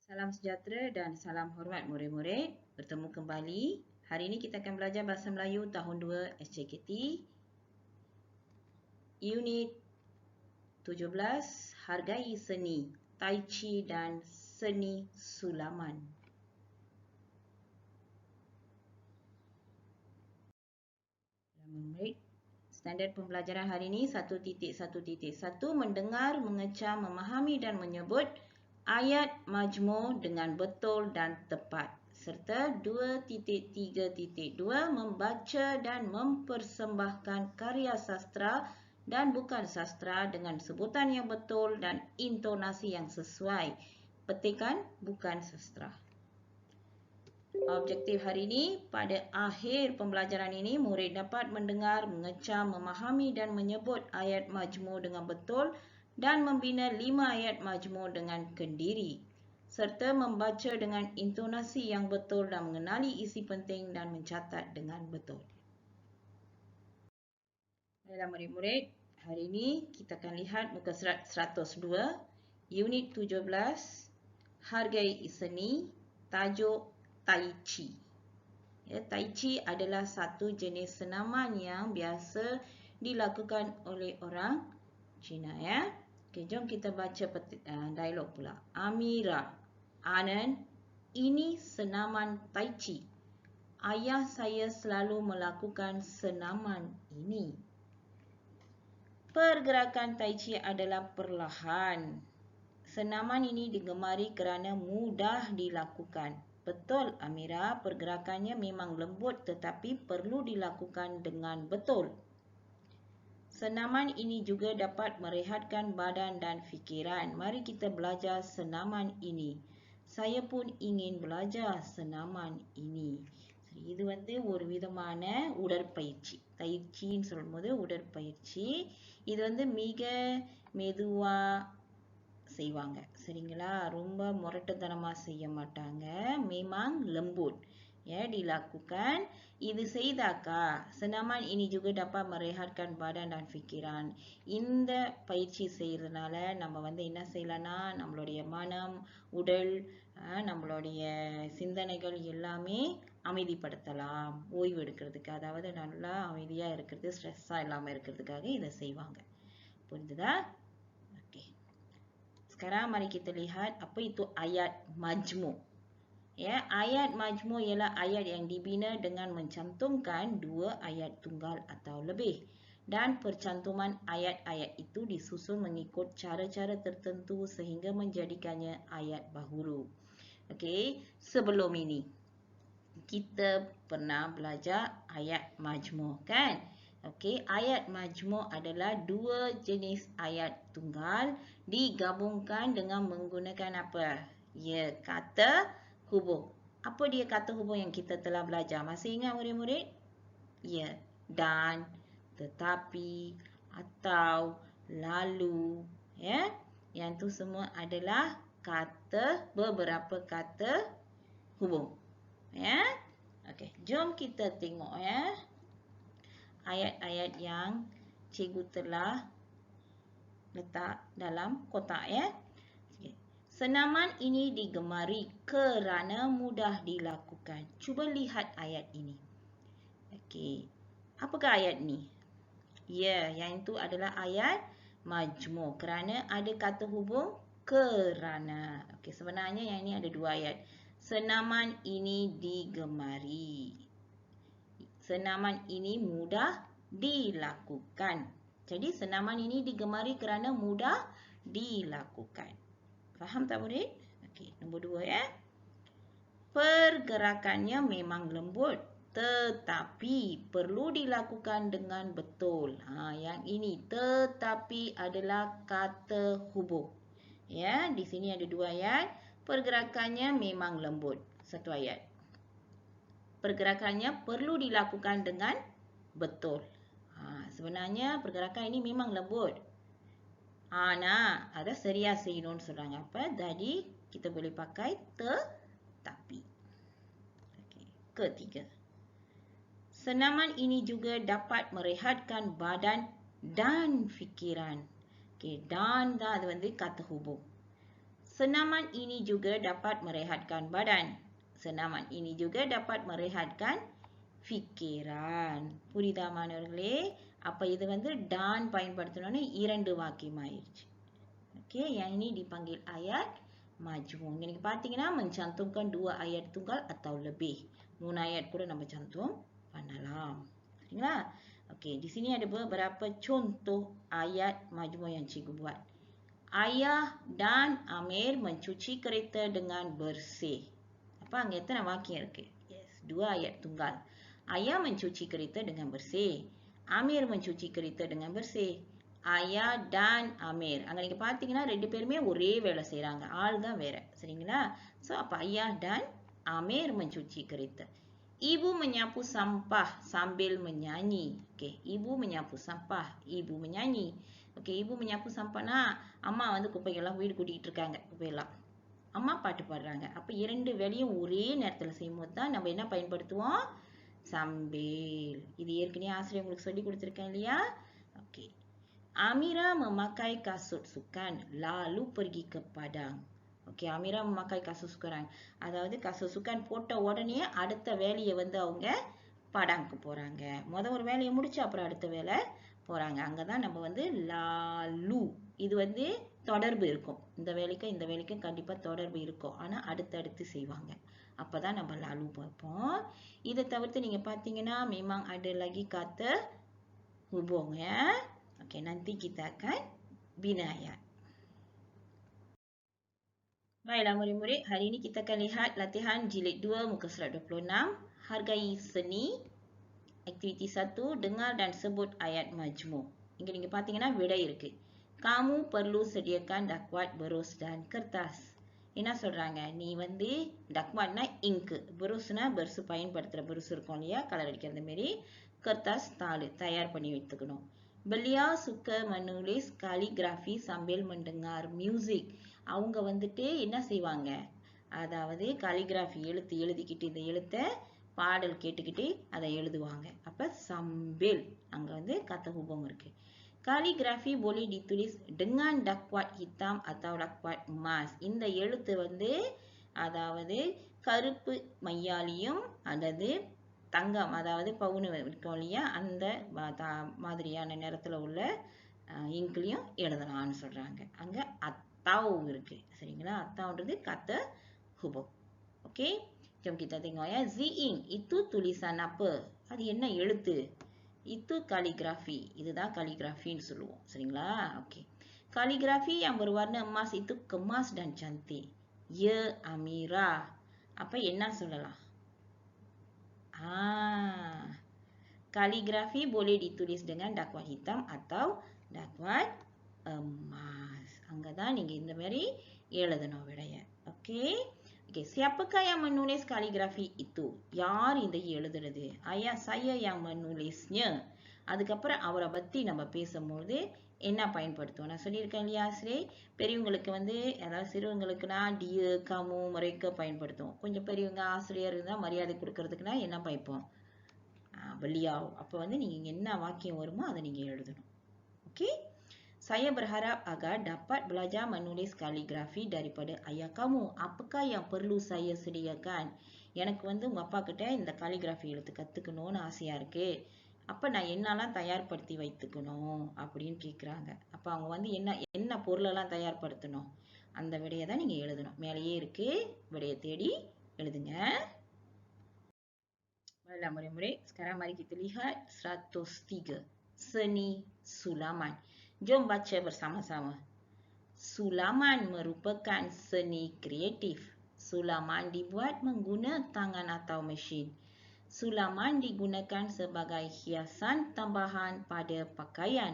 Salam sejahtera dan salam hormat murid-murid. Bertemu kembali. Hari ini kita akan belajar Bahasa Melayu tahun 2 SJKT. Unit 17, Hargai Seni, Tai Chi dan Seni Sulaman. Murid, standard pembelajaran hari ini 1.1.1 mendengar, mengecam, memahami dan menyebut ayat majmur dengan betul dan tepat. Serta 2.3.2 membaca dan mempersembahkan karya sastra dan bukan sastra dengan sebutan yang betul dan intonasi yang sesuai. Petikan bukan sastra. Objektif hari ini, pada akhir pembelajaran ini, murid dapat mendengar, mengecam, memahami dan menyebut ayat majmur dengan betul dan membina 5 ayat majmur dengan kendiri, serta membaca dengan intonasi yang betul dan mengenali isi penting dan mencatat dengan betul. Baiklah murid-murid, hari ini kita akan lihat muka surat 102, Unit 17, Hargai Seni, tajuk Tai Chi. Tai Chi adalah satu jenis senaman yang biasa dilakukan oleh orang Cina. Jom kita baca dialog pula. Amira, Anand, ini senaman Tai Chi. Ayah saya selalu melakukan senaman ini. Pergerakan Tai Chi adalah perlahan. Senaman ini digemari kerana mudah dilakukan. Betul Amira, pergerakannya memang lembut tetapi perlu dilakukan dengan betul. Senaman ini juga dapat merehatkan badan dan fikiran. Mari kita belajar senaman ini. Saya pun ingin belajar senaman ini. இது ஒரு விதமான உடற்பயிற்சி. தைச்சின்னு சொல்லும்போது உடற்பயிற்சி. இது மிக மெதுவா செய்வாங்க. சரிங்களா? ரொம்ப முரட்டுத்தனமா செய்ய மாட்டாங்க. memang lembut. Dilakukan. இது செய்தாக்கா senaman ini juga dapat merehatkan badan dan fikiran. இந்த பயிற்சி செய்யறதுனால நம்ம என்ன செய்யலாம்னா நம்மளுடைய மனம், உடல், நம்மளுடைய சிந்தனைகள் எல்லாமே அமைதிப்படுத்தலாம். ஓய்வு எடுக்கிறதுக்கு, அதாவது நல்லா அமைதியா இருக்கிறது, ஸ்ட்ரெஸ்ஸா இல்லாம இருக்கிறதுக்காக இதை செய்வாங்க. புரியுதா? Okey. Sekarang mari kita lihat apa itu ayat majmur. Ayat majmur ialah ayat yang dibina dengan mencantumkan 2 ayat tunggal atau lebih. Dan percantuman ayat-ayat itu disusun mengikut cara-cara tertentu sehingga menjadikannya ayat bahuru. Okey, sebelum ini kita pernah belajar ayat majmur, kan? Okey, ayat majmur adalah 2 jenis ayat tunggal digabungkan dengan menggunakan apa? Kata hubung. Apa dia kata hubung yang kita telah belajar? Masih ingat murid-murid? Dan, tetapi, atau, lalu. Yang tu semua adalah beberapa kata hubung. Okey, jom kita tengok ayat-ayat yang cikgu telah letak dalam kotak. Senaman ini digemari kerana mudah dilakukan. Cuba lihat ayat ini. Okey, apakah ayat ni? Yang itu adalah ayat majmur kerana ada kata hubung kerana. Okey, sebenarnya yang ini ada 2 ayat. Senaman ini digemari. Senaman ini mudah dilakukan. Jadi senaman ini digemari kerana mudah dilakukan. Faham tak murid? Okey, nombor 2 Pergerakannya memang lembut tetapi perlu dilakukan dengan betul. Yang ini tetapi adalah kata hubung. Di sini ada 2 ayat. Pergerakannya memang lembut. 1 ayat. Pergerakannya perlu dilakukan dengan betul. Sebenarnya pergerakan ini memang lembut. Ada seria செய்யணும்னு சொல்றாங்க. அப்ப jadi kita boleh pakai tetapi. Okey, ketiga. Senaman ini juga dapat merehatkan badan dan fikiran. Okey, dan அது kata hubung. Senaman ini juga dapat merehatkan badan. Senaman ini juga dapat merehatkan fikiran. புரியுதா மாணவர்களே? அப்ப இது வந்து dan பயன்படுத்தணும்னு 2 வாக்கியமாயிருச்சு. Okey, yang ini dipanggil ayat majmu. Ini பார்த்தீங்கன்னா mencantumkan 2 ayat tunggal atau lebih. 3 ayat கூட நம்ம cantum பண்ணலாம். சரிங்களா? Okey, di sini ada beberapa contoh ayat majmu yang cikgu buat. Ayah dan Amir mencuci kereta dengan bersih. Apa அங்க எத்தனை வாக்கியம் இருக்கு? Yes, 2 ayat tunggal. Ayah mencuci kereta dengan bersih. Amir mencuci kereta dengan bersih. Ayah dan Amir. அங்க நீங்க பாத்தீங்கன்னா ரெண்டு பேருமே ஒரே வேலை செய்றாங்க. ஆள் தான் வேற. சரிங்களா? So apa Ayah dan Amir mencuci kereta. Ibu menyapu sampah sambil menyanyi. Okey, ibu menyapu sampah, ibu menyanyi. Okey, ibu menyapu sampahனா அம்மா வந்து குப்பையெல்லாம் வீடு கூட்டிட்டு இருக்காங்க. குப்பையெல்லாம். அம்மா பாட்டு பாடுறாங்க. அப்ப இரண்டு வேலையும் ஒரே நேரத்துல செய்யும்போது தான் நம்ம என்ன பயன்படுத்துவோம்? Sambil. இது ஏற்கனவே ஆசிரியர் உங்களுக்கு சொல்லி கொடுத்திருக்கேன் இல்லையா? Okey. Amira memakai kasut sukan lalu pergi ke padang. Okey, Amira memakai kasut sukan. அதாவது kasut sukan போட்ட உடனே அடுத்த வேலையை வந்து அவங்க படாங்க்கு போறாங்க. ஒரு வேலையை முடிச்சு அப்புறம் அடுத்த வேலை போறாங்க. அங்கதான் நம்ம வந்து lalu. இது வந்து தொடர்பு இருக்கும். இந்த வேலைக்கும் கண்டிப்பா தொடர்பு இருக்கும். ஆனா அடுத்தடுத்து செய்வாங்க. அப்பதான் நம்ம lalu பார்ப்போம். இதை தவிர்த்து நீங்க பாத்தீங்கன்னா memang ada lagi kata hubung ya. Okey, nanti kita akan bina ayat. Baiklah murid-murid, hari ini kita akan lihat latihan jilid 2 muka surat 26. Hargai seni. Aktiviti 1, dengar dan sebut ayat majmu. இங்க நீங்க பாத்தீங்கன்னா விடை இருக்கு. Kamu perlu sediakan dakwat berus dan kertas. என்ன சொல்றாங்க? நீ வந்து dakwatனா ink, berusனா berus பயன்படுத்துற berus இருக்கும் இல்லையா? கலர் அடிக்கிறது மாதிரி. kertas தாள் தயார் பண்ணி வைத்துக்கணும். Beliau suka menulis kaligrafi sambil mendengar music. அவங்க வந்துட்டு என்ன செய்வாங்க? அதாவது kaligrafi எழுத்து எழுதிக்கிட்டு இந்த எழுத்தை பாடல் கேட்டுக்கிட்டு அதை எழுதுவாங்க. அப்ப sambil அங்க வந்து kata hubung இருக்கு. Kaligrafi boleh ditulis dengan dakwat hitam atau dakwat emas. இந்த எழுத்து வந்து அதாவது கருப்பு மையாலியும் அல்லது தங்கம் அதாவது பவுன் இருக்கும் இல்லையா அந்த மாதிரியான நிறத்துல உள்ள இங்க்லயும் எழுதலாம்னு சொல்றாங்க. அங்க அத்தாவ் இருக்கு. சரிங்களா? அத்தாவ்ன்றது kata hubung. Okey. Jom kita tengok ya. Ziing itu tulisan apa? அது என்ன எழுத்து? Itu kaligrafi. இதுதான் kaligrafiன்னு சொல்லுவோம். சரிங்களா? Okey. Kaligrafi yang berwarna emas itu kemas dan cantik. Ya Amira. அப்ப என்ன சொல்லலாம்? Kaligrafi boleh ditulis dengan dakwat hitam atau dakwat emas. அங்கதான் நீங்க இந்த மாதிரி எழுதணும் விடைய. Okey. Okey, siapakah yang menulis kaligrafi itu? யார் இதை எழுதுறது? Ayah saya yang menulisnya. அதுக்கப்புறம் அவரை பத்தி நம்ம பேசும்போது என்ன பயன்படுத்துவோம்? நான் சொல்லியிருக்கேன் இல்லையா ஆசிரியர்? பெரியவங்களுக்கு வந்து அதாவது சிறுவங்களுக்குனா டியர், கமு, முறைக்க பயன்படுத்துவோம். கொஞ்சம் பெரியவங்க ஆசிரியர் இருந்தால் மரியாதை கொடுக்கறதுக்குனா என்ன பயப்போம்? beliau. அப்போ வந்து நீங்க என்ன வாக்கியம் வருமோ அதை நீங்க எழுதணும். Okay? Saya berharap agar dapat belajar menulis kaligrafi daripada ayah kamu. Apakah yang perlu saya sediakan? எனக்கு வந்து உங்க அப்பா கிட்ட இந்த கலிகிராஃபி எழுத்து கத்துக்கணும்னு ஆசையா இருக்கு. அப்ப நான் என்னெல்லாம் தயார்படுத்தி வைத்துக்கணும் அப்படின்னு கேக்குறாங்க. அப்ப அவங்க வந்து என்ன பொருளெல்லாம் தயார்படுத்தணும்? அந்த விடையை தான் நீங்க எழுதணும். மேலேயே இருக்கு. விடையை தேடி எழுதுங்க. Baiklah murid-murid, sekarang mari kita lihat 103. Seni sulaman. Jom baca bersama-sama. Sulaman merupakan seni kreatif. Sulaman dibuat menggunakan tangan atau mesin. Sulaman digunakan sebagai hiasan tambahan pada pakaian.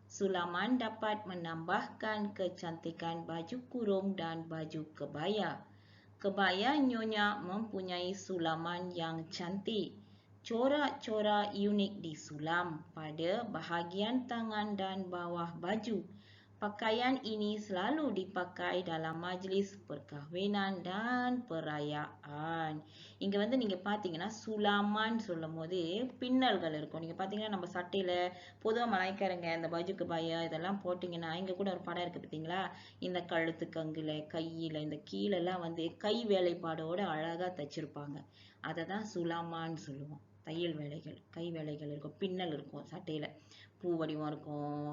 Sulaman dapat menambahkan kecantikan baju kurung dan baju kebaya. Kebaya nyonya mempunyai sulaman yang cantik. Corak-corak unik disulam pada bahagian tangan dan bawah baju. Pakaian ini selalu dipakai dalam majlis perkahwinan dan perayaan. இங்க வந்து நீங்க பார்த்தீங்கன்னா சுலாமான்னு சொல்லும்போது பின்னல்கள் இருக்கும். நீங்க பார்த்தீங்கன்னா நம்ம சட்டையில பொதுவா மலாய்க்காரங்க இந்த பஜு கபாயா இதெல்லாம் போட்டிங்கன்னா இங்க கூட ஒரு படம் இருக்கு பார்த்தீங்களா? இந்த கழுத்து கங்குல, கையில இந்த கீழெல்லாம் வந்து கை வேலைப்பாடோட அழகா தச்சிருப்பாங்க. அதை தான் சுலாமான்னு சொல்லுவோம். தையல் வேலைகள், கை வேலைகள் இருக்கும், பின்னல் இருக்கும் சட்டையில. பூ வடிவம் இருக்கும்,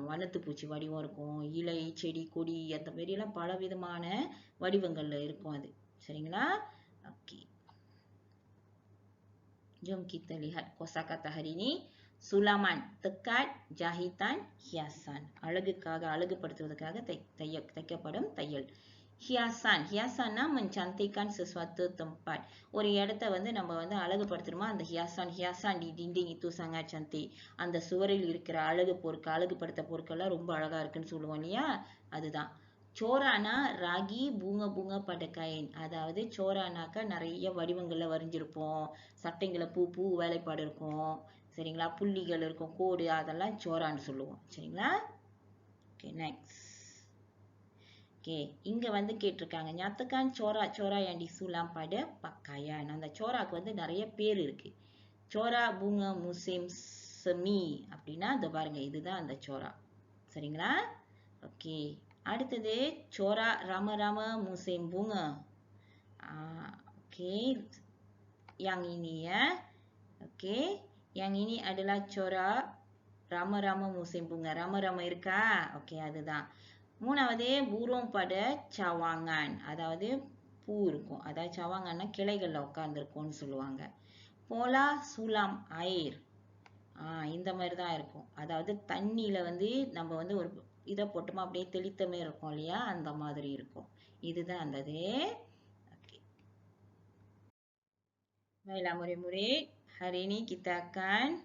வண்ணத்து பூச்சி வடிவம் இருக்கும், இலை செடி கொடி அந்த மாதிரிலாம் பல விதமான வடிவங்கள்ல இருக்கும் அது. சரிங்களா? Okay, jom kita lihat kosakata hari ini. Sulaman, tekad, jahitan, hiasan. அழகுக்காக, அழகுபடுத்துவதற்காக தைக்கப்படும் தையல். Hiasan, hiasanனா mencantikkan sesuatu tempat. ஒரு இடத்த வந்து நம்ம வந்து அழகுபடுத்துறோமா, அந்த hiasan di dinding itu sangat cantik. அந்த சுவரில் இருக்கிற அழகுபடுத்த பொருட்கள்லாம் ரொம்ப அழகா இருக்குன்னு சொல்லுவோம் இல்லையா? அதுதான். சோரானா ராகி பூங்க பட kain. அதாவது சோரானாக்கா நிறைய வடிவங்கள்ல வரைஞ்சிருப்போம். சட்டைங்கள பூ வேலைப்பாடு இருக்கும். சரிங்களா? புள்ளிகள் இருக்கும், கோடு, அதெல்லாம் சோரான்னு சொல்லுவோம். சரிங்களா? Okay, next. ஓகே, இங்க வந்து கேட்டிருக்காங்க nyatakan corak-corak yang disulam pada pakaian. அந்த சோராக்கு வந்து நிறைய பேர் இருக்கு. சோரா bunga musim semi அப்படின்னா இதோ பாருங்க, இதுதான் அந்த சோரா. சரிங்களா? ஓகே, அடுத்தது சோரா rama-rama musim bunga. Oke, yang ini ya. Oke, yang ini adalah corak rama-rama musim bunga. Rama-rama இருக்கா? ஓகே, அதுதான். மூணாவது burung pada cawangan. அதாவது பூ இருக்கும். அதாவது cawanganனா கிளைகள்ல உட்கார்ந்துருக்கும்னு சொல்லுவாங்க. போலா sulam air. இந்த மாதிரி தான் இருக்கும். அதாவது தண்ணியில வந்து நம்ம வந்து ஒரு இதை போட்டோமா அப்படியே தெளித்த மாதிரி இருக்கும் இல்லையா? அந்த மாதிரி இருக்கும். இதுதான் அந்த இது. Baiklah murid-murid, hari ini kita akan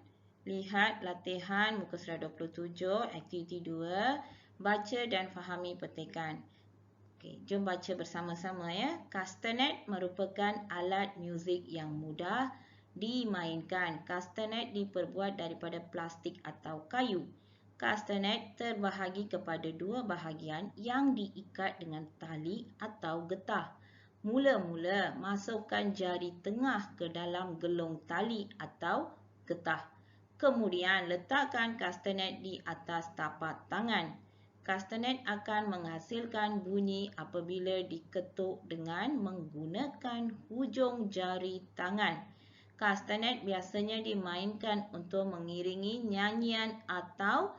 lihat latihan muka surat 27, aktiviti 2, baca dan fahami petikan. Okey, jom baca bersama-sama ya. Castanet merupakan alat muzik yang mudah dimainkan. Castanet diperbuat daripada plastik atau kayu. Castanet terbahagi kepada dua bahagian yang diikat dengan tali atau getah. Mula-mula masukkan jari tengah ke dalam gelung tali atau getah. Kemudian letakkan castanet di atas tapak tangan. Castanet akan menghasilkan bunyi apabila diketuk dengan menggunakan hujung jari tangan. Castanet biasanya dimainkan untuk mengiringi nyanyian atau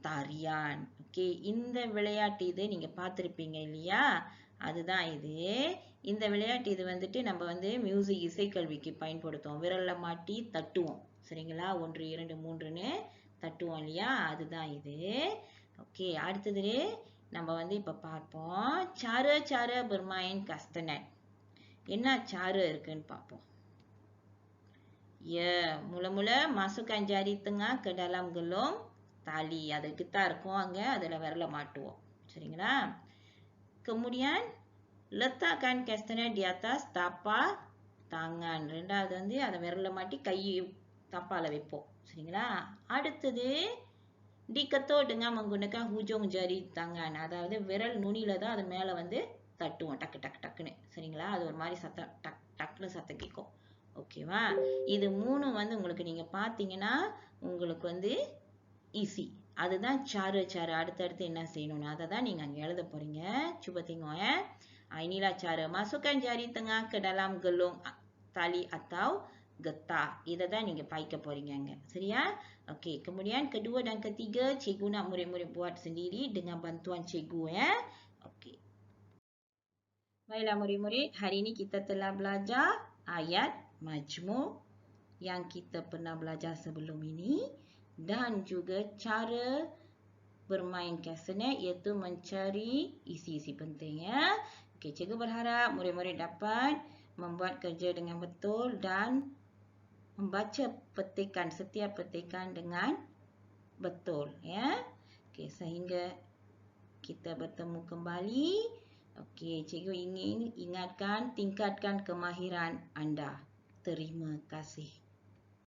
tarian. Okey, இந்த விளையாட்டு இது நீங்க பார்த்திருப்பீங்க இல்லையா? அதுதான் இது. இந்த விளையாட்டு இது வந்துட்டு நம்ம வந்து மியூசிக் இசைக்கல்விக்கு பயன்படுத்துவோம். விரல்ல மாட்டி தட்டுவோம். சரிங்களா? 1 2 3ன்னு தட்டுவோம் இல்லையா? அதுதான் இது. ஓகே, அடுத்தது நம்ம வந்து இப்ப பார்ப்போம். cara bermain castanet. என்ன cara இருக்குன்னு பார்ப்போம். Ya, mula-mula masukkan jari tengah ke dalam gelung tali. அது getah இருக்கும் அங்க, அதுல விரல மாட்டுவோம். சரிங்களா? Kemudian letakkan castanet di atas tapak tangan. ரெண்டாவது வந்து அதை விரல மாட்டி கையை tapaல வைப்போம். சரிங்களா? அடுத்தது diketuk dengan menggunakan hujung jari tangan. அதாவது விரல் நுனியில தான் அது மேல வந்து தட்டுவோம். டக்கு டக்கு டக்குன்னு. சரிங்களா? அது ஒரு மாதிரி சத்தம் டக் டக்குன்னு சத்தம் கேட்கும். ஓகேவா? இது மூணு வந்து உங்களுக்கு நீங்க பார்த்தீங்கன்னா உங்களுக்கு வந்து ஈஸி. அதுதான் cara. அடுத்தடுத்து என்ன செய்யணும்னு அதை தான் நீங்க அங்க எழுத போறீங்க. cuba tengok ya. Inilah cara. Masukkan jari tengah ke dalam gelung tali atau getah. Iதை தான் நீங்க பாய்க்க போறீங்க. சரியா? Okey, kemudian kedua dan ketiga cikgu nak murid-murid buat sendiri dengan bantuan cikgu ya. Okey. Baiklah murid-murid, hari ini kita telah belajar ayat majmuk yang kita pernah belajar sebelum ini dan juga cara bermain castanet iaitu mencari isi-isi penting ya. Okey, cikgu berharap murid-murid dapat membuat kerja dengan betul dan membaca petikan, setiap petikan dengan betul ya. Okey, sehingga kita bertemu kembali. Okey, cikgu ingin ingatkan tingkatkan kemahiran anda. Terima kasih.